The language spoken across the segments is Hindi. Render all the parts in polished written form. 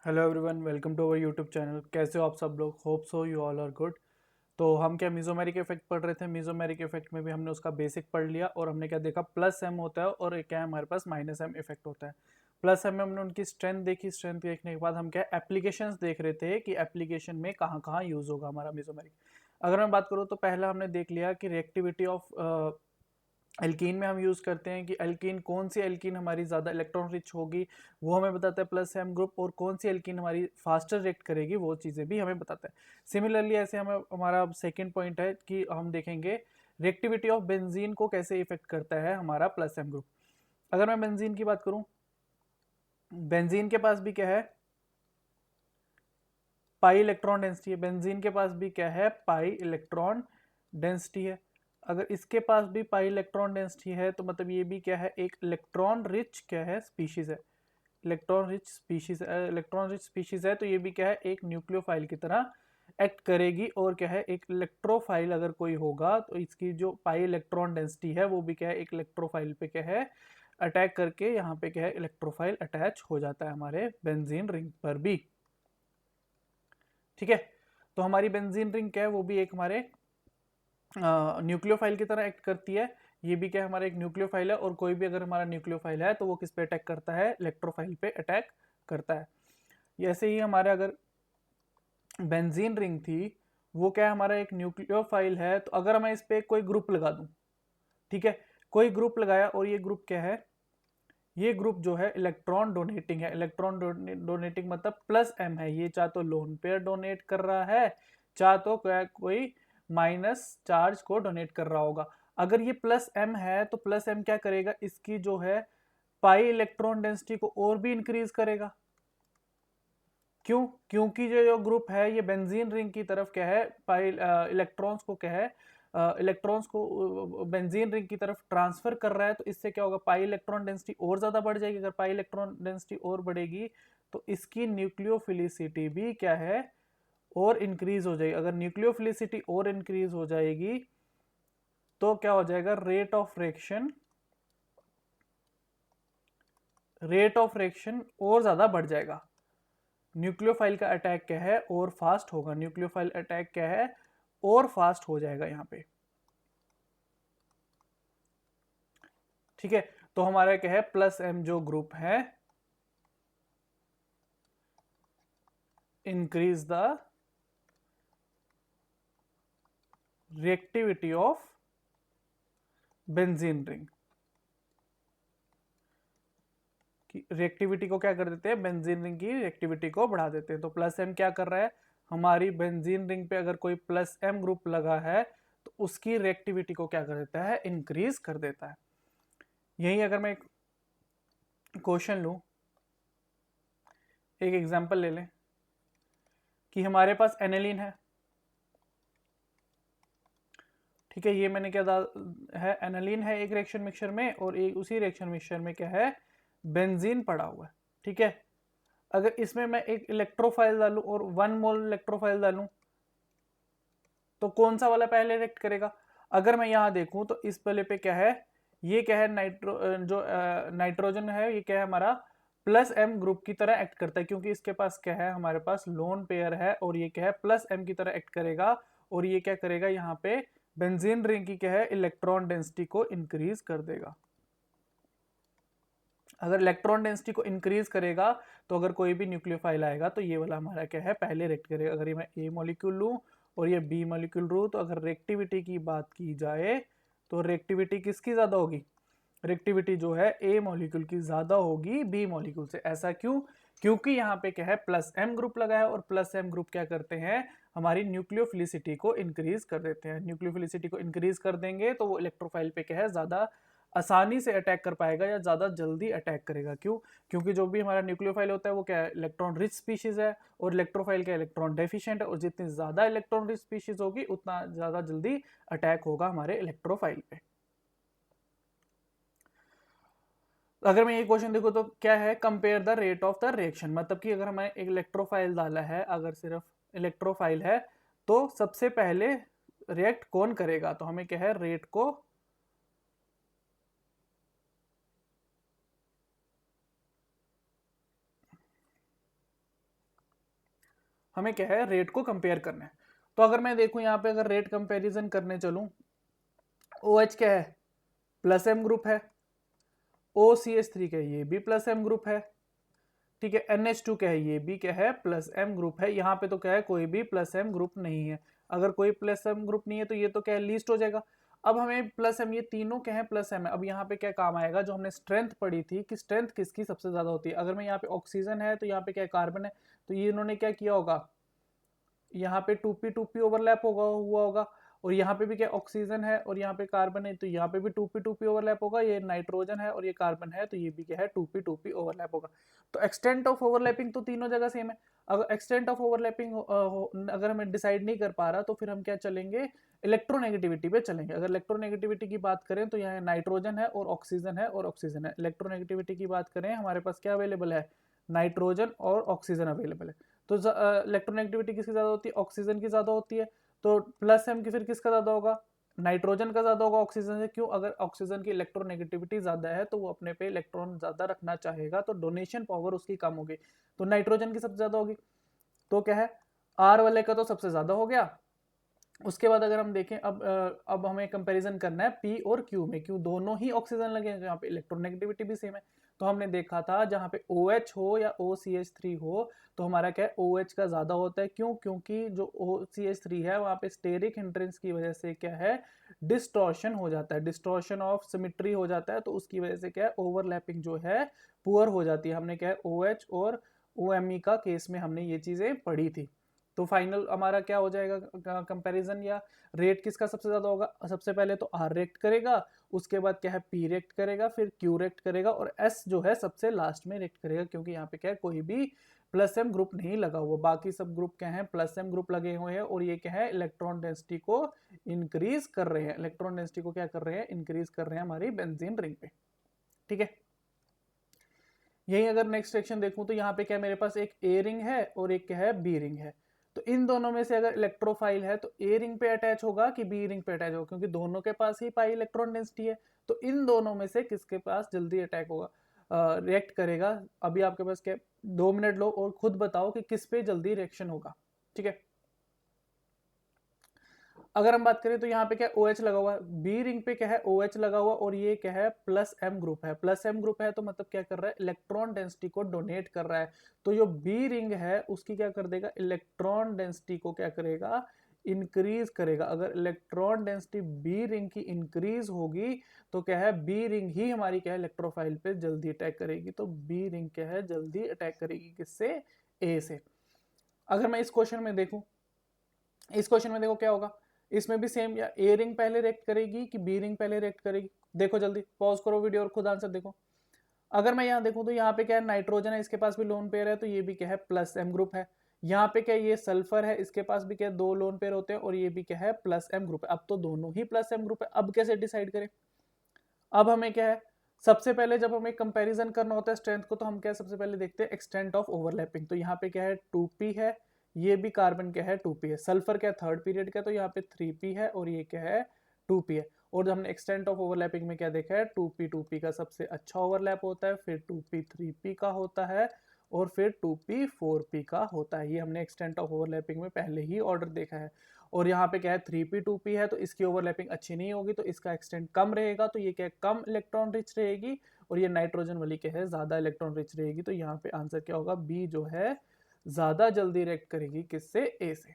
Hello everyone, welcome to our YouTube channel. कैसे हो आप सब लोग? Hope so you all are good. तो हम क्या मीजोमेरिक इफेक्ट पढ़ रहे थे। मीजोमेरिक इफेक्ट में भी हमने उसका बेसिक पढ़ लिया और हमने क्या देखा, प्लस एम होता है और क्या है हमारे पास माइनस एम इफेक्ट होता है। प्लस एम में हमने उनकी स्ट्रेंथ देखी। स्ट्रेंथ देखने के बाद हम क्या एप्लीकेशंस देख रहे थे कि एप्लीकेशन में कहाँ कहाँ यूज होगा हमारा मीजोमेरिक। अगर मैं बात करूँ तो पहला हमने देख लिया कि रिएक्टिविटी ऑफ एल्कीन में हम यूज़ करते हैं कि एल्कीन कौन सी एल्कीन हमारी ज़्यादा इलेक्ट्रॉन रिच होगी, वो हमें बताता है प्लस एम ग्रुप, और कौन सी एल्कीन हमारी फास्टर रिएक्ट करेगी वो चीज़ें भी हमें बताता है। सिमिलरली ऐसे हमें हमारा सेकंड पॉइंट है कि हम देखेंगे रिएक्टिविटी ऑफ बेंजीन को कैसे इफेक्ट करता है हमारा प्लस एम ग्रुप। अगर मैं बेंजीन की बात करूं, बेंजीन के पास भी क्या है, पाई इलेक्ट्रॉन डेंसिटी है। बेंजीन के पास भी क्या है, पाई इलेक्ट्रॉन डेंसिटी है। अगर इसके पास भी पाई इलेक्ट्रॉन डेंसिटी है तो मतलब ये भी क्या है, एक इलेक्ट्रॉन रिच क्या है, स्पीशीज है। इलेक्ट्रॉन रिच स्पीशीज है तो ये भी क्या है, एक न्यूक्लियोफाइल की तरह एक्ट करेगी। और क्या है, एक इलेक्ट्रोफाइल अगर कोई होगा तो इसकी जो पाई इलेक्ट्रॉन डेंसिटी है वो भी क्या है, एक इलेक्ट्रोफाइल पे क्या है अटैक करके, यहाँ पे क्या है इलेक्ट्रोफाइल अटैच हो जाता है हमारे बेंजीन रिंग पर भी। ठीक है, तो हमारी बेंजीन रिंग क्या है, वो भी एक हमारे न्यूक्लियोफाइल की तरह एक्ट करती है। ये भी क्या है, हमारा एक न्यूक्लियोफाइल है, और कोई भी अगर हमारा न्यूक्लियोफाइल है तो वो किस पे अटैक करता है, इलेक्ट्रोफाइल पे अटैक करता है। ऐसे ही हमारे अगर बेंजीन रिंग थी, वो क्या है, हमारा एक न्यूक्लियोफाइल है, तो अगर मैं इस पे कोई ग्रुप लगा दूं, ठीक है, कोई ग्रुप लगाया और ये ग्रुप क्या है, ये ग्रुप जो है इलेक्ट्रॉन डोनेटिंग है। इलेक्ट्रॉन डोनेटिंग मतलब प्लस एम है, ये चाहे तो लोन पेयर डोनेट कर रहा है, चाहे तो कोई माइनस चार्ज को डोनेट कर रहा होगा। अगर ये प्लस एम है तो प्लस एम क्या करेगा, इसकी जो है पाई इलेक्ट्रॉन डेंसिटी को और भी इंक्रीज करेगा। क्यों? क्योंकि जो ग्रुप है ये बेंजीन रिंग की तरफ क्या है, पाई इलेक्ट्रॉन्स को क्या है, इलेक्ट्रॉन्स को बेंजीन रिंग की तरफ ट्रांसफर कर रहा है। तो इससे क्या होगा, पाई इलेक्ट्रॉन डेंसिटी और ज्यादा बढ़ जाएगी। अगर पाई इलेक्ट्रॉन डेंसिटी और बढ़ेगी तो इसकी न्यूक्लियोफिलिसिटी भी क्या है, और इंक्रीज हो जाएगी। अगर न्यूक्लियोफिलिसिटी और इंक्रीज हो जाएगी तो क्या हो जाएगा, रेट ऑफ रिएक्शन और ज्यादा बढ़ जाएगा। न्यूक्लियोफाइल का अटैक क्या है, और फास्ट होगा। न्यूक्लियोफाइल अटैक क्या है, और फास्ट हो जाएगा यहाँ पे। ठीक है, तो हमारा क्या है, प्लस एम जो ग्रुप है, increase the reactivity of benzene ring. Reactivity को क्या कर देते हैं, बेंजीन रिंग की रिएक्टिविटी को बढ़ा देते हैं। तो प्लस एम क्या कर रहा है, हमारी बेंजीन रिंग पे अगर कोई प्लस एम ग्रुप लगा है तो उसकी रिएक्टिविटी को क्या कर देता है, इंक्रीज कर देता है। यही अगर मैं एक क्वेश्चन लूं, एक एग्जांपल ले लें कि हमारे पास एनेलिन है। ठीक है, ये मैंने क्या है, एनालिन है एक रिएक्शन मिक्सचर में, और एक उसी रिएक्शन मिक्सचर में क्या है, बेंजीन पड़ा हुआ है। ठीक है, अगर इसमें मैं एक इलेक्ट्रोफाइल डालूं और 1 मोल इलेक्ट्रोफाइल डालूं तो कौन सा वाला पहले रिएक्ट करेगा? अगर मैं यहां देखूं तो इस वाले पे क्या है, ये क्या है, नाइट्रोजन है, ये क्या है हमारा प्लस एम ग्रुप की तरह एक्ट करता है, क्योंकि इसके पास क्या है, हमारे पास लोन पेयर है, और ये क्या है, प्लस एम की तरह एक्ट करेगा। और ये क्या करेगा, यहाँ पे बेंजीन रिंग की क्या है, इलेक्ट्रॉन डेंसिटी को इंक्रीज कर देगा। अगर इलेक्ट्रॉन डेंसिटी को इंक्रीज करेगा तो अगर कोई भी न्यूक्लियोफाइल आएगा तो ये वाला हमारा क्या है, पहले रिएक्ट करेगा। अगर ये मैं ए मॉलिक्यूल लूं और ये बी मॉलिक्यूल लूं, तो अगर रिएक्टिविटी की बात की जाए तो रिएक्टिविटी किसकी ज्यादा होगी, रिएक्टिविटी जो है ए मॉलिक्यूल की ज्यादा होगी बी मॉलिक्यूल से। ऐसा क्यों? क्योंकि यहाँ पे क्या है, प्लस एम ग्रुप लगा है, और प्लस एम ग्रुप क्या करते हैं, हमारी न्यूक्लियोफिलिसिटी को इंक्रीज कर देते हैं। न्यूक्लियोफिलिसिटी को इंक्रीज कर देंगे तो वो इलेक्ट्रोफाइल पे क्या है, ज्यादा आसानी से अटैक कर पाएगा या ज्यादा जल्दी अटैक करेगा। क्यों? क्योंकि जो भी हमारा न्यूक्लियोफाइल होता है वो क्या है, इलेक्ट्रॉन रिच स्पीशीज है, और इलेक्ट्रोफाइल क्या इलेक्ट्रॉन डेफिशिएंट है, और जितनी ज्यादा इलेक्ट्रॉन रिच स्पीशीज होगी उतना ज्यादा जल्दी अटैक होगा हमारे इलेक्ट्रोफाइल पे। अगर मैं ये क्वेश्चन देखूँ तो क्या है, compare the rate of the reaction, मतलब कि अगर हमें एक इलेक्ट्रोफाइल डाला है, अगर सिर्फ इलेक्ट्रोफाइल है तो सबसे पहले रिएक्ट कौन करेगा, तो हमें क्या है, रेट को हमें क्या है, रेट को कंपेयर करना है। तो अगर मैं देखूं यहाँ पे, अगर रेट कंपैरिजन करने चलूं, OH क्या है, प्लस एम ग्रुप है, OCH3 क्या है, ये भी प्लस एम ग्रुप है, ठीक है। NH2 क्या है, ये भी क्या है, प्लस एम ग्रुप है। यहाँ पे तो क्या है, कोई भी प्लस एम ग्रुप नहीं है। अगर कोई प्लस एम ग्रुप नहीं है तो ये तो क्या है, लीस्ट हो जाएगा। अब हमें प्लस एम, ये तीनों क्या है, प्लस एम है। अब यहाँ पे क्या काम आएगा, जो हमने स्ट्रेंथ पढ़ी थी कि स्ट्रेंथ किसकी सबसे ज्यादा होती है। अगर मैं यहाँ पे ऑक्सीजन है तो यहाँ पे क्या है, कार्बन है, तो ये इन्होंने क्या किया होगा, यहाँ पे 2p ओवरलैप हुआ होगा। और यहाँ पे भी क्या ऑक्सीजन है और यहाँ पे कार्बन है, तो यहाँ पे भी 2p ओवरलैप होगा। ये नाइट्रोजन है और ये कार्बन है, तो ये भी क्या है, 2p ओवरलैप होगा। तो एक्सटेंट ऑफ ओवरलैपिंग तो तीनों जगह सेम है। अगर एक्सटेंट ऑफ ओवरलैपिंग अगर हमें डिसाइड नहीं कर पा रहा, तो फिर हम क्या चलेंगे, इलेक्ट्रोनेगेटिविटी पे चलेंगे। अगर इलेक्ट्रोनेगेटिविटी की बात करें तो यहाँ नाइट्रोजन है और ऑक्सीजन है और ऑक्सीजन है। इलेक्ट्रोनेगेटिविटी की बात करें, हमारे पास क्या अवेलेबल है, नाइट्रोजन और ऑक्सीजन अवेलेबल है। तो इलेक्ट्रोनेगेटिविटी किसकी ज्यादा होती है, ऑक्सीजन की ज्यादा होती है। तो प्लस एम की फिर किसका ज्यादा होगा, नाइट्रोजन का ज्यादा होगा ऑक्सीजन से। क्यों, अगर ऑक्सीजन की इलेक्ट्रोनेगेटिविटी ज्यादा है तो वो अपने पे इलेक्ट्रॉन ज्यादा रखना चाहेगा, तो डोनेशन पावर उसकी कम होगी, तो नाइट्रोजन की सबसे ज्यादा होगी। तो क्या है, आर वाले का तो सबसे ज्यादा हो गया। उसके बाद अगर हम देखें, अब हमें कंपैरिजन करना है पी और क्यू में। क्यों, दोनों ही ऑक्सीजन लगे हैं, यहाँ पे इलेक्ट्रोनेगेटिविटी भी सेम है। तो हमने देखा था जहाँ पे OH हो या OCH3 हो, तो हमारा क्या है, OH का ज्यादा होता है। क्यों, क्योंकि जो OCH3 है वहाँ पे स्टेरिक हिंड्रेंस की वजह से क्या है, डिस्टॉर्शन हो जाता है, डिस्टॉर्शन ऑफ सिमेट्री हो जाता है। तो उसकी वजह से क्या है, ओवरलैपिंग जो है पुअर हो जाती है। हमने क्या है, OH और OMe का केस में हमने ये चीजें पढ़ी थी। तो फाइनल हमारा क्या हो जाएगा, कंपैरिजन या रेट किसका सबसे ज्यादा होगा। सबसे पहले तो आर रेक्ट करेगा, उसके बाद क्या है, पी रेक्ट करेगा, फिर क्यू रेक्ट करेगा, और एस जो है सबसे लास्ट में रेक्ट करेगा। क्योंकि यहाँ पे क्या है, कोई भी प्लस एम ग्रुप नहीं लगा हुआ, बाकी सब ग्रुप क्या है, प्लस एम ग्रुप लगे हुए हैं। और ये क्या है, इलेक्ट्रॉन डेंसिटी को इंक्रीज कर रहे हैं, इलेक्ट्रॉन डेंसिटी को क्या कर रहे हैं, इंक्रीज कर रहे हैं हमारी बेंजीन रिंग पे, ठीक है। यही अगर नेक्स्ट सेक्शन देखूं तो यहाँ पे क्या मेरे पास एक ए रिंग है और एक क्या है, बी रिंग है। तो इन दोनों में से अगर इलेक्ट्रोफाइल है तो ए रिंग पे अटैच होगा कि बी रिंग पे अटैच होगा, क्योंकि दोनों के पास ही पाई इलेक्ट्रॉन डेंसिटी है। तो इन दोनों में से किसके पास जल्दी अटैक होगा, रिएक्ट करेगा। अभी आपके पास क्या, 2 मिनट लो और खुद बताओ कि किस पे जल्दी रिएक्शन होगा, ठीक है। अगर हम बात करें तो यहाँ पे क्या OH लगा हुआ है, बी रिंग पे क्या है, OH लगा हुआ, और ये क्या है, प्लस एम ग्रुप है। प्लस एम ग्रुप है तो मतलब क्या कर रहा है, इलेक्ट्रॉन डेंसिटी को डोनेट कर रहा है। तो जो बी रिंग है उसकी क्या कर देगा, इलेक्ट्रॉन डेंसिटी को क्या करेगा, इंक्रीज करेगा। अगर इलेक्ट्रॉन डेंसिटी बी रिंग की इंक्रीज होगी तो क्या है, बी रिंग ही हमारी क्या है, इलेक्ट्रोफाइल पे जल्दी अटैक करेगी। तो बी रिंग क्या है, जल्दी अटैक करेगी किससे, ए से। अगर मैं इस क्वेश्चन में देखूं, इस क्वेश्चन में देखो क्या होगा, इसमें भी सेम, या ए रिंग पहले रिएक्ट करेगी कि बी रिंग पहले रिएक्ट करेगी। देखो जल्दी पॉज करो वीडियो और खुद आंसर देखो। अगर मैं यहाँ देखूं तो यहाँ पे क्या है, नाइट्रोजन है, इसके पास भी लोन पेयर है, तो ये भी क्या है, प्लस एम ग्रुप है। यहाँ पे क्या है, ये सल्फर है, इसके पास भी क्या है, 2 लोन पेयर होते हैं, और ये भी क्या है, प्लस एम ग्रुप है। अब तो दोनों ही प्लस एम ग्रुप है। अब कैसे डिसाइड करें, अब हमें क्या है, सबसे पहले जब हमें कंपैरिजन करना होता है स्ट्रेंथ को, तो हम क्या सबसे पहले देखते हैं एक्सटेंट ऑफ ओवरलैपिंग। तो यहाँ पे क्या है, 2p है, ये भी कार्बन क्या है, 2p है। सल्फर क्या थर्ड पीरियड का, तो यहाँ पे 3p है, और ये क्या है, 2p है। और जब हमने एक्सटेंट ऑफ ओवरलैपिंग में क्या देखा है, 2p का सबसे अच्छा ओवरलैप होता है, फिर 2p 3p का होता है, और फिर 2p 4p का होता है। ये हमने एक्सटेंट ऑफ ओवरलैपिंग में पहले ही ऑर्डर देखा है। और यहाँ पे क्या है, 3p 2p है, तो इसकी ओवरलैपिंग अच्छी नहीं होगी, तो इसका एक्सटेंट कम रहेगा, तो ये क्या है, कम इलेक्ट्रॉन रिच रहेगी। और ये नाइट्रोजन वाली क्या है, ज्यादा इलेक्ट्रॉन रिच रहेगी। तो यहाँ पे आंसर क्या होगा, बी जो है ज्यादा जल्दी रिएक्ट करेगी किससे, ए से,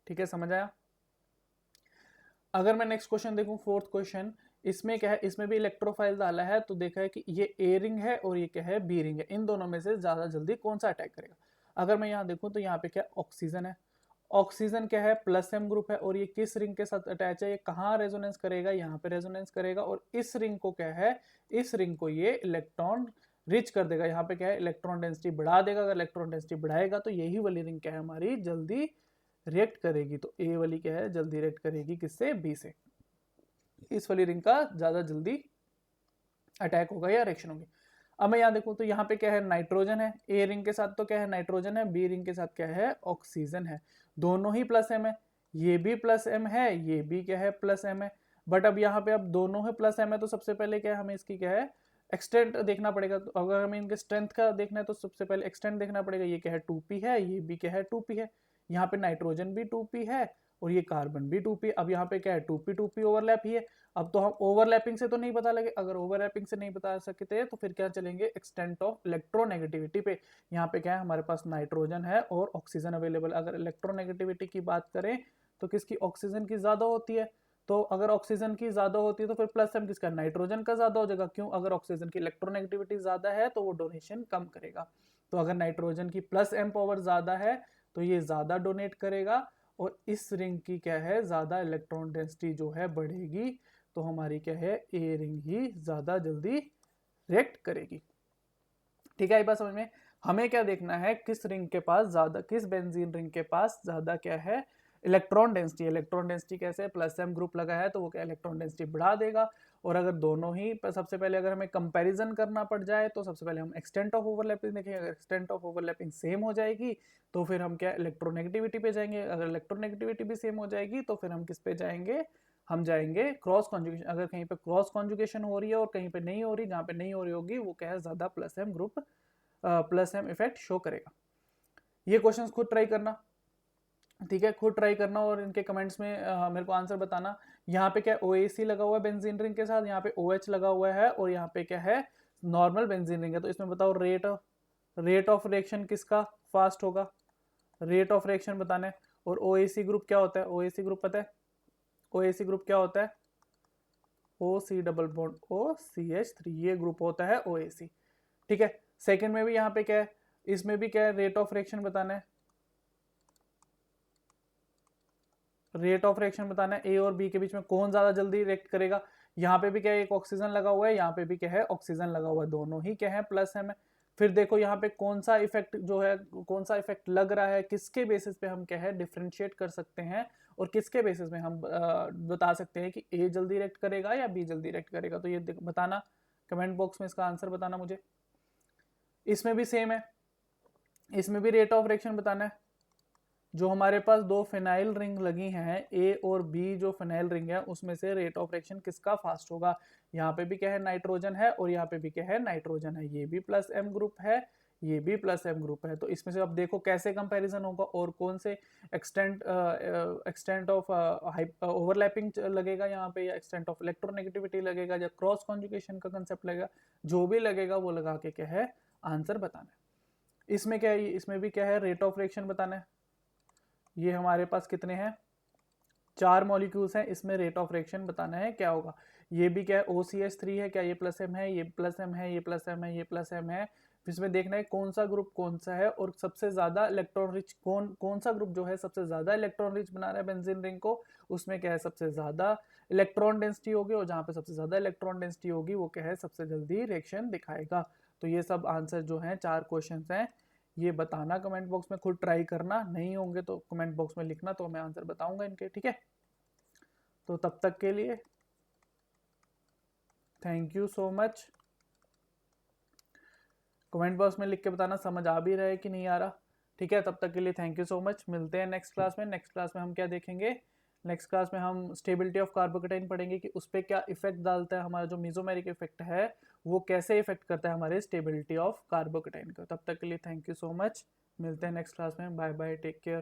ठीक है, समझ आया। अगर मैं नेक्स्ट क्वेश्चन देखूं, फोर्थ क्वेश्चन, इसमें क्या है, इसमें भी इलेक्ट्रोफाइल डाला है। तो देखा है कि ये ए रिंग है और ये क्या है, बी रिंग है। इन दोनों में से ज्यादा जल्दी कौन सा अटैक करेगा। अगर मैं यहाँ देखूं तो यहाँ पे क्या ऑक्सीजन है, ऑक्सीजन क्या है, प्लस एम ग्रुप है, और ये किस रिंग के साथ अटैच है, ये कहाँ रेजोनेंस करेगा, यहाँ पे रेजोनेंस करेगा। और इस रिंग को क्या है, इस रिंग को ये इलेक्ट्रॉन रिच कर देगा। यहाँ पे क्या है, इलेक्ट्रॉन डेंसिटी बढ़ा देगा। अगर इलेक्ट्रॉन डेंसिटी बढ़ाएगा तो यही वाली रिंग क्या है, हमारी जल्दी रिएक्ट करेगी। तो ए वाली क्या है, जल्दी रिएक्ट करेगी किससे, बी से। इस वाली रिंग का ज्यादा जल्दी अटैक होगा या रिएक्शन होगी। अब मैं यहाँ देखूं तो यहाँ पे क्या है, नाइट्रोजन है, ए रिंग के साथ तो क्या है, नाइट्रोजन है, बी रिंग के साथ क्या है, ऑक्सीजन है। दोनों ही प्लस एम है, ये भी प्लस एम है, ये भी क्या है, प्लस एम है। बट अब यहाँ पे अब दोनों है प्लस एम है, तो सबसे पहले क्या है, हमें इसकी क्या है, एक्सटेंट देखना पड़ेगा। तो अगर हमें इनके स्ट्रेंथ का देखना है तो सबसे पहले एक्सटेंट देखना पड़ेगा। ये क्या है 2p है, ये भी क्या है 2p है, यहाँ पे नाइट्रोजन भी 2p है और ये कार्बन भी 2p। अब यहाँ पे क्या है 2p 2p ओवरलैप ही है। अब तो हम ओवरलैपिंग से तो नहीं पता लगे, अगर ओवरलैपिंग से नहीं बता सकते तो फिर क्या चलेंगे एक्सटेंट ऑफ इलेक्ट्रोनेगेटिविटी पे। यहाँ पे क्या है हमारे पास नाइट्रोजन है और ऑक्सीजन अवेलेबल। अगर इलेक्ट्रोनेगेटिविटी की बात करें तो किसकी, ऑक्सीजन की ज्यादा होती है। तो अगर ऑक्सीजन की ज्यादा होती है तो फिर प्लस एम किसका, नाइट्रोजन का ज्यादा हो जाएगा। क्यों, अगर ऑक्सीजन की इलेक्ट्रोनेगेटिविटी ज्यादा है तो वो डोनेशन कम करेगा। तो अगर नाइट्रोजन की प्लस एम पावर ज्यादा है तो ये ज्यादा डोनेट करेगा और इस रिंग की क्या है ज्यादा इलेक्ट्रॉन डेंसिटी जो है बढ़ेगी। तो हमारी क्या है ए रिंग ही ज्यादा जल्दी रिएक्ट करेगी। ठीक है, ये बात समझ में। हमें क्या देखना है, किस रिंग के पास ज्यादा, किस बेंजीन रिंग के पास ज्यादा क्या है इलेक्ट्रॉन डेंसिटी। इलेक्ट्रॉन डेंसिटी कैसे, प्लस एम ग्रुप लगा है तो वो क्या इलेक्ट्रॉन डेंसिटी बढ़ा देगा। और अगर दोनों ही, सबसे पहले अगर हमें कंपैरिजन करना पड़ जाए तो सबसे पहले हम एक्सटेंट ऑफ ओवरलैपिंग देखेंगे। अगर एक्सटेंट ऑफ ओवरलैपिंग सेम हो जाएगी तो फिर हम क्या इलेक्ट्रोनेगेटिविटी पे जाएंगे। अगर इलेक्ट्रोनेगेटिविटी भी सेम हो जाएगी तो फिर हम किस पे जाएंगे, हम जाएंगे क्रॉस कॉन्जुगेशन। अगर कहीं पे क्रॉस कॉन्जुगेशन हो रही है और कहीं पे नहीं हो रही, जहाँ पे नहीं हो रही होगी वो क्या है ज्यादा plus M group, plus M effect show करेगा। ये क्वेश्चंस खुद ट्राई करना, ठीक है, खुद ट्राई करना और इनके कमेंट्स में मेरे को आंसर बताना। यहाँ पे क्या OAC लगा हुआ है बेंजीन रिंग के साथ, यहाँ पे OH लगा हुआ है और यहाँ पे क्या है नॉर्मल बेंजीन रिंग है। तो इसमें बताओ रेट ऑफ रिएक्शन किसका फास्ट होगा, रेट ऑफ रिएक्शन बताना है। और OAC ग्रुप क्या होता है, OAC ग्रुप पता है, OAC ग्रुप क्या होता है, OC डबल बॉन्ड OCH3, ये ग्रुप होता है OAC। ठीक है, सेकंड में भी यहाँ पे क्या है, इसमें भी क्या है रेट ऑफ रिएक्शन बताना है, रेट ऑफ रिएक्शन बताना है ए और बी के बीच में कौन ज्यादा जल्दी रिएक्ट करेगा। यहाँ पे भी क्या है एक ऑक्सीजन लगा हुआ है, यहाँ पे भी क्या है ऑक्सीजन लगा हुआ है, दोनों ही क्या है प्लस है। फिर देखो यहाँ पे कौन सा इफेक्ट जो है, कौन सा इफेक्ट लग रहा है, किसके बेसिस पे हम क्या है डिफ्रेंशिएट कर सकते हैं और किसके बेसिस में हम बता सकते हैं कि ए जल्दी रिएक्ट करेगा या बी जल्दी रिएक्ट करेगा। तो ये बताना, कमेंट बॉक्स में इसका आंसर बताना मुझे। इसमें भी सेम है, इसमें भी रेट ऑफ रिएक्शन बताना है। जो हमारे पास दो फिनाइल रिंग लगी हैं ए और बी, जो फिनाइल रिंग है उसमें से रेट ऑफ रिएक्शन किसका फास्ट होगा। यहाँ पे भी क्या है नाइट्रोजन है और यहाँ पे भी क्या है नाइट्रोजन है, ये भी प्लस एम ग्रुप है, ये भी प्लस एम ग्रुप है। तो इसमें से अब देखो कैसे कंपैरिजन होगा और कौन से एक्सटेंट ऑफ ओवरलैपिंग लगेगा यहाँ पे, या एक्सटेंट ऑफ इलेक्ट्रोनेगेटिविटी लगेगा, या क्रॉस कॉन्जुगेशन का कंसेप्ट लगेगा। जो भी लगेगा वो लगा के क्या है आंसर बताना है। इसमें क्या है, इसमें भी क्या है रेट ऑफ रिएक्शन बताना है। ये हमारे पास कितने हैं, 4 मॉलिक्यूल्स हैं, इसमें रेट ऑफ रिएक्शन बताना है क्या होगा। ये भी क्या है OCH3 है, क्या ये प्लस एम है, ये प्लस एम है, ये प्लस एम है, ये प्लस एम है। इसमें देखना है कौन सा ग्रुप कौन सा है और सबसे ज्यादा इलेक्ट्रॉन रिच कौन सा ग्रुप जो है सबसे ज्यादा इलेक्ट्रॉन रिच बना रहा है बेंजीन रिंग को, उसमें क्या है सबसे ज्यादा इलेक्ट्रॉन डेंसिटी होगी और जहाँ पे सबसे ज्यादा इलेक्ट्रॉन डेंसिटी होगी वो क्या है सबसे जल्दी रिएक्शन दिखाएगा। तो ये सब आंसर जो है 4 क्वेश्चन हैं, ये बताना कमेंट बॉक्स में, खुद ट्राई करना, नहीं होंगे तो कमेंट बॉक्स में लिखना तो मैं आंसर बताऊंगा इनके। ठीक है, तो तब तक के लिए thank you so much. Comment box में लिख के बताना समझ आ भी रहा है कि नहीं आ रहा। ठीक है, तब तक के लिए थैंक यू सो मच। मिलते हैं नेक्स्ट क्लास में। नेक्स्ट क्लास में हम क्या देखेंगे, नेक्स्ट क्लास में हम स्टेबिलिटी ऑफ कार्बोकेटाइन पढ़ेंगे कि उस पर क्या इफेक्ट डालता है, हमारा जो मेसोमेरिक इफेक्ट है वो कैसे इफेक्ट करता है हमारे स्टेबिलिटी ऑफ कार्बोकेटाइन का। तब तक के लिए थैंक यू सो मच, मिलते हैं नेक्स्ट क्लास में। Bye bye, take care.